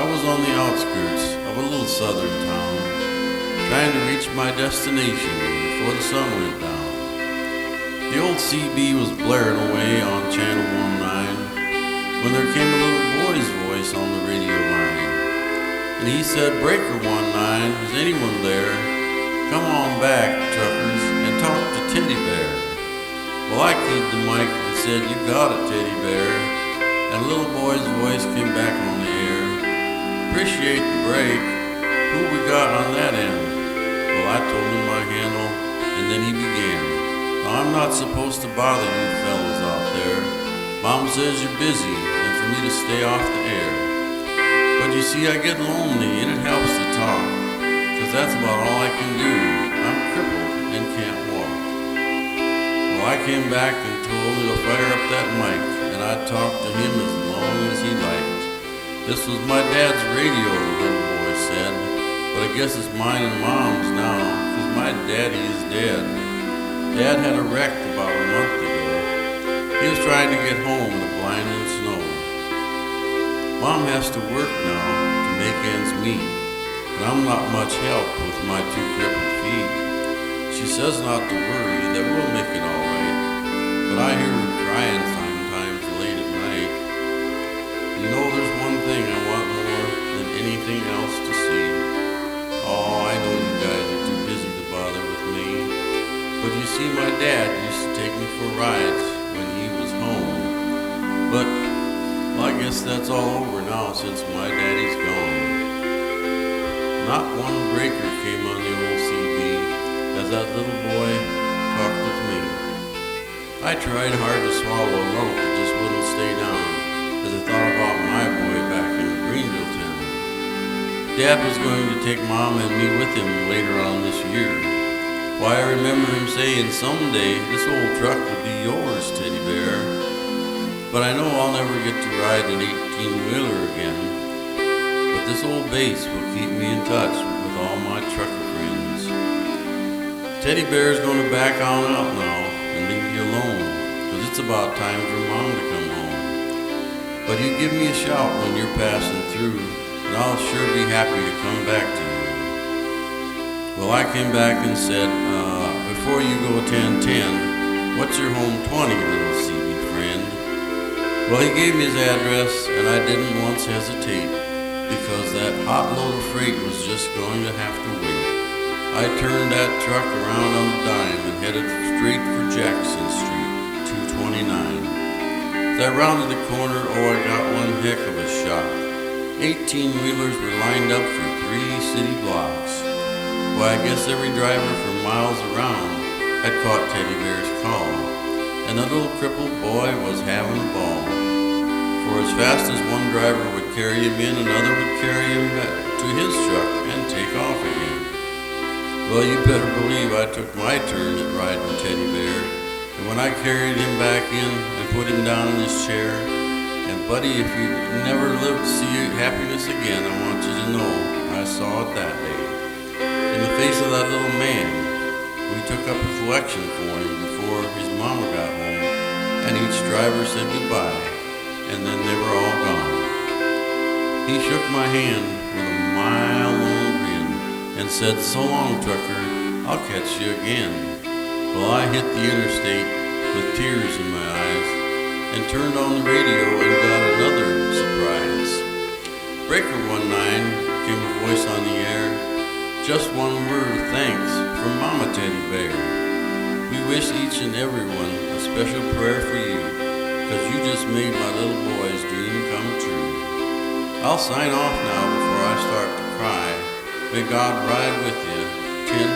was on the outskirts of a little southern town, trying to reach my destination before the sun went down. The old CB was blaring away on Channel 19 when there came a little boy's voice on the radio line. And he said, "Breaker 19, is anyone there? Come on back, truckers, and talk to Teddy Bear." Well, I keyed the mic and said, "You got it, Teddy Bear." And a little boy's voice came back on the air. "Appreciate the break. Who we got on that end?" Well, I told him my handle, and then he began. "Now, I'm not supposed to bother you fellas out there. Mom says you're busy and for me to stay off the air. But you see, I get lonely and it helps to talk, 'cause that's about all I can do. I'm crippled and can't walk." Well, I came back and told him to fire up that mic, and I'd talk to him as long as he liked. This was my dad's radio, the little boy said, but I guess it's mine and Mom's now, 'cause my daddy is dead. Dad had a wreck about a month ago. He was trying to get home in the blinding snow. Mom has to work now to make ends meet, and I'm not much help with my two crippled feet. She says not to worry, that we'll make it all right, but I hear her crying sometimes late at night. You know, there's one thing I want more than anything else to see. Oh, I know you guys are too busy to bother with me, but you see, my dad used to take me for rides when he was home. But well, I guess that's all over now since my daddy's gone. Not one breaker came on the old CB as that little boy talked with me. I tried hard to swallow a lump that just wouldn't stay down as I thought about my boy back in Greenville town. Dad was going to take Mom and me with him later on this year. Why, I remember him saying, "Someday this old truck will be yours, Teddy Bear." But I know I'll never get to ride an 18-wheeler again. But this old bass will keep me in touch with all my trucker friends. Teddy Bear's going to back on out now and leave you alone, 'cause it's about time for Mom to come home. But you give me a shout when you're passing through, and I'll sure be happy to come back to you. Well, I came back and said, before you go 1010, what's your home 20, little CB friend? Well, he gave me his address, and I didn't once hesitate, because that hot load of freight was just going to have to wait. I turned that truck around on a dime and headed straight for Jackson Street, 229. As I rounded the corner, I got one heck of a shock. 18-wheelers were lined up for 3 city blocks. Why, I guess every driver for miles around had caught Teddy Bear's call, and the little crippled boy was having a ball. For as fast as one driver would carry him in, another would carry him back to his truck and take off again. Well, you better believe I took my turn at riding Teddy Bear, and when I carried him back in and put him down in his chair, and buddy, if you never live to see happiness again, I want you to know I saw it that day. In the face of that little man, we took up a collection for him before his mama got home, and each driver said goodbye, and then they were all gone. He shook my hand with a mile-long grin and said, "So long, trucker, I'll catch you again." Well, I hit the interstate with tears in my eyes and turned on the radio and got another surprise. "Breaker 19, came a voice on the air. "Just one word of thanks from Mama Teddy Bear. We wish each and every one a special prayer for you, 'cause you just made my little boy's dream come true." I'll sign off now before I start to cry. May God ride with you 10